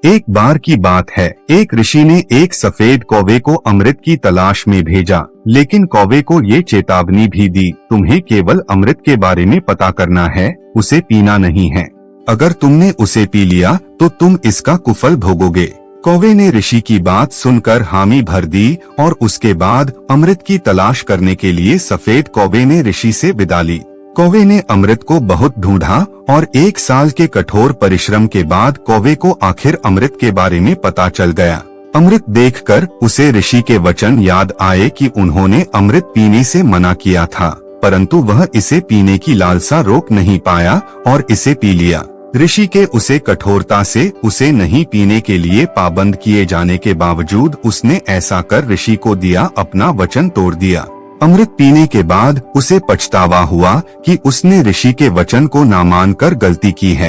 एक बार की बात है, एक ऋषि ने एक सफेद कौवे को अमृत की तलाश में भेजा, लेकिन कौवे को ये चेतावनी भी दी, तुम्हें केवल अमृत के बारे में पता करना है, उसे पीना नहीं है। अगर तुमने उसे पी लिया तो तुम इसका कुफल भोगोगे। कौवे ने ऋषि की बात सुनकर हामी भर दी और उसके बाद अमृत की तलाश करने के लिए सफेद कौवे ने ऋषि से विदा ली। कौवे ने अमृत को बहुत ढूंढा और 1 साल के कठोर परिश्रम के बाद कौवे को आखिर अमृत के बारे में पता चल गया। अमृत देखकर उसे ऋषि के वचन याद आए कि उन्होंने अमृत पीने से मना किया था, परंतु वह इसे पीने की लालसा रोक नहीं पाया और इसे पी लिया। ऋषि के उसे कठोरता से उसे नहीं पीने के लिए पाबंद किए जाने के बावजूद उसने ऐसा कर ऋषि को दिया अपना वचन तोड़ दिया। अमृत पीने के बाद उसे पछतावा हुआ कि उसने ऋषि के वचन को ना मानकर गलती की है।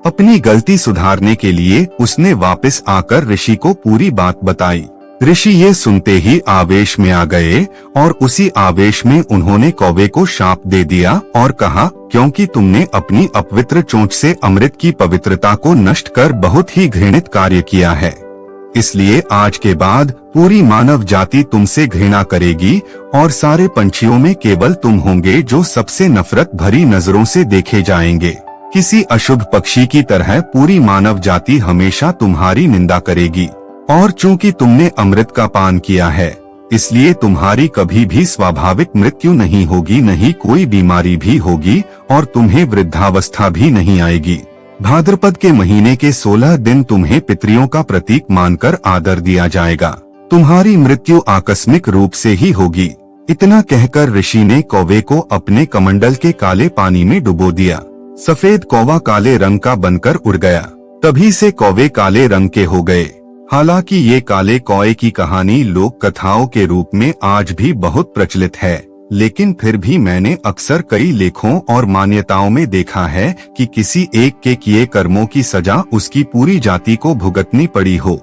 अपनी गलती सुधारने के लिए उसने वापस आकर ऋषि को पूरी बात बताई। ऋषि ये सुनते ही आवेश में आ गए और उसी आवेश में उन्होंने कौवे को शाप दे दिया और कहा, क्योंकि तुमने अपनी अपवित्र चोंच से अमृत की पवित्रता को नष्ट कर बहुत ही घृणित कार्य किया है, इसलिए आज के बाद पूरी मानव जाति तुमसे घृणा करेगी और सारे पंछियों में केवल तुम होंगे जो सबसे नफरत भरी नजरों से देखे जाएंगे। किसी अशुभ पक्षी की तरह पूरी मानव जाति हमेशा तुम्हारी निंदा करेगी। और चूंकि तुमने अमृत का पान किया है, इसलिए तुम्हारी कभी भी स्वाभाविक मृत्यु नहीं होगी, नहीं कोई बीमारी भी होगी और तुम्हें वृद्धावस्था भी नहीं आएगी। भाद्रपद के महीने के 16 दिन तुम्हें पितरियों का प्रतीक मानकर आदर दिया जाएगा। तुम्हारी मृत्यु आकस्मिक रूप से ही होगी। इतना कहकर ऋषि ने कौवे को अपने कमंडल के काले पानी में डुबो दिया। सफेद कौवा काले रंग का बनकर उड़ गया। तभी से कौवे काले रंग के हो गए। हालांकि ये काले कौवे की कहानी लोक कथाओं के रूप में आज भी बहुत प्रचलित है, लेकिन फिर भी मैंने अक्सर कई लेखों और मान्यताओं में देखा है कि किसी एक के किए कर्मों की सजा उसकी पूरी जाति को भुगतनी पड़ी हो।